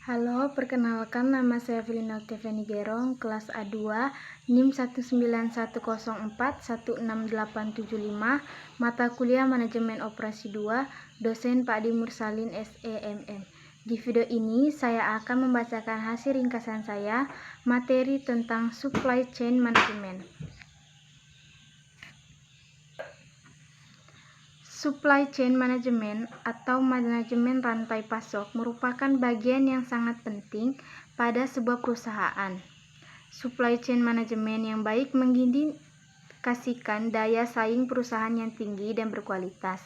Halo, perkenalkan nama saya Felina Octaviani Gerong, kelas A2, NIM 19104-16875, mata kuliah Manajemen Operasi 2, dosen Pak Adi Mursalin SEMM. Di video ini saya akan membacakan hasil ringkasan saya, materi tentang Supply Chain Management. Supply chain management atau manajemen rantai pasok merupakan bagian yang sangat penting pada sebuah perusahaan. Supply chain management yang baik mengindikasikan daya saing perusahaan yang tinggi dan berkualitas.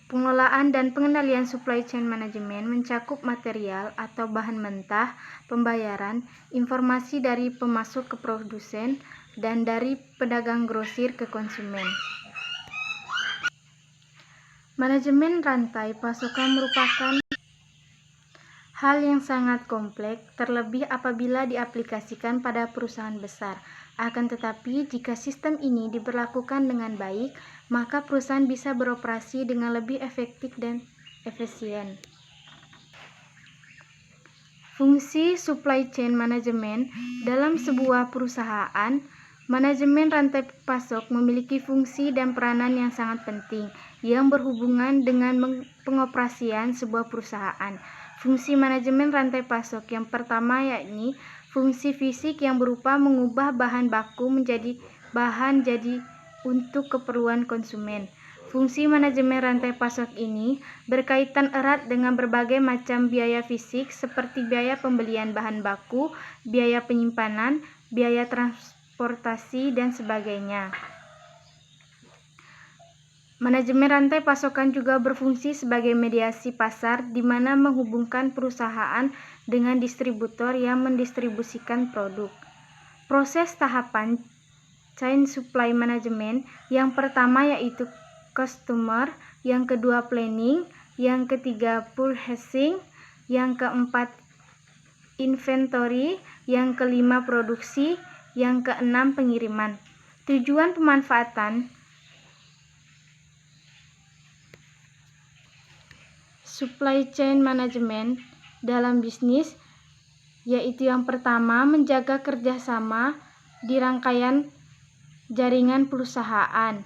Pengelolaan dan pengendalian supply chain management mencakup material atau bahan mentah, pembayaran, informasi dari pemasok ke produsen, dan dari pedagang grosir ke konsumen. Manajemen rantai pasokan merupakan hal yang sangat kompleks, terlebih apabila diaplikasikan pada perusahaan besar. Akan tetapi, jika sistem ini diberlakukan dengan baik, maka perusahaan bisa beroperasi dengan lebih efektif dan efisien. Fungsi supply chain management dalam sebuah perusahaan. Manajemen rantai pasok memiliki fungsi dan peranan yang sangat penting yang berhubungan dengan pengoperasian sebuah perusahaan. Fungsi manajemen rantai pasok yang pertama yakni fungsi fisik yang berupa mengubah bahan baku menjadi bahan jadi untuk keperluan konsumen. Fungsi manajemen rantai pasok ini berkaitan erat dengan berbagai macam biaya fisik seperti biaya pembelian bahan baku, biaya penyimpanan, biaya transportasi, dan sebagainya. Manajemen rantai pasokan juga berfungsi sebagai mediasi pasar di mana menghubungkan perusahaan dengan distributor yang mendistribusikan produk. Proses tahapan chain supply management yang pertama yaitu customer, yang kedua planning, yang ketiga purchasing, yang keempat inventory, yang kelima produksi, yang keenam pengiriman. Tujuan pemanfaatan supply chain management dalam bisnis yaitu yang pertama menjaga kerjasama di rangkaian jaringan perusahaan.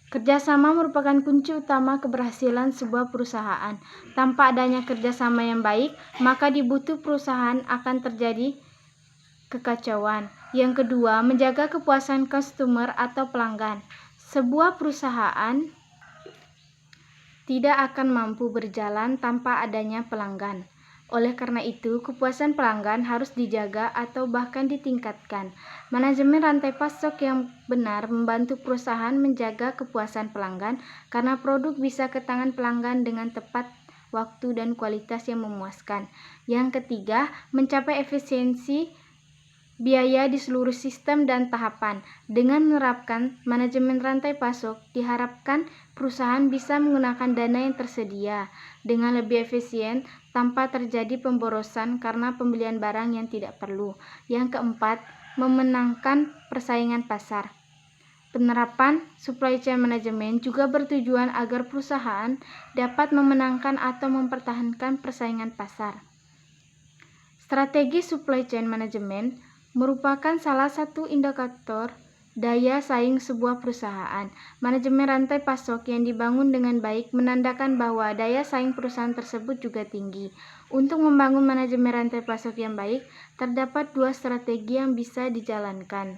Kerjasama merupakan kunci utama keberhasilan sebuah perusahaan. Tanpa adanya kerjasama yang baik, maka di butuh perusahaan akan terjadi kekacauan. Yang kedua, menjaga kepuasan customer atau pelanggan. Sebuah perusahaan tidak akan mampu berjalan tanpa adanya pelanggan. Oleh karena itu, kepuasan pelanggan harus dijaga atau bahkan ditingkatkan. Manajemen rantai pasok yang benar membantu perusahaan menjaga kepuasan pelanggan karena produk bisa ke tangan pelanggan dengan tepat waktu dan kualitas yang memuaskan. Yang ketiga, mencapai efisiensi biaya di seluruh sistem dan tahapan. Dengan menerapkan manajemen rantai pasok, diharapkan perusahaan bisa menggunakan dana yang tersedia dengan lebih efisien tanpa terjadi pemborosan karena pembelian barang yang tidak perlu. Yang keempat, memenangkan persaingan pasar. Penerapan supply chain management juga bertujuan agar perusahaan dapat memenangkan atau mempertahankan persaingan pasar. Strategi supply chain management merupakan salah satu indikator daya saing sebuah perusahaan. Manajemen rantai pasok yang dibangun dengan baik menandakan bahwa daya saing perusahaan tersebut juga tinggi. Untuk membangun manajemen rantai pasok yang baik, terdapat dua strategi yang bisa dijalankan.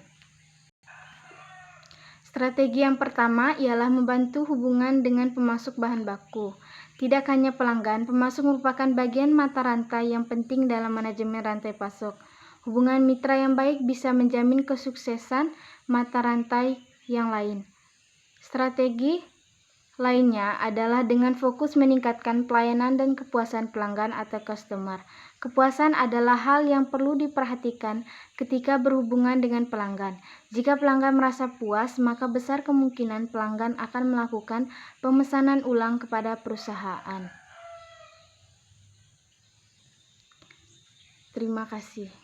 Strategi yang pertama ialah membantu hubungan dengan pemasok bahan baku. Tidak hanya pelanggan, pemasok merupakan bagian mata rantai yang penting dalam manajemen rantai pasok. Hubungan mitra yang baik bisa menjamin kesuksesan mata rantai yang lain. Strategi lainnya adalah dengan fokus meningkatkan pelayanan dan kepuasan pelanggan atau customer. Kepuasan adalah hal yang perlu diperhatikan ketika berhubungan dengan pelanggan. Jika pelanggan merasa puas, maka besar kemungkinan pelanggan akan melakukan pemesanan ulang kepada perusahaan. Terima kasih.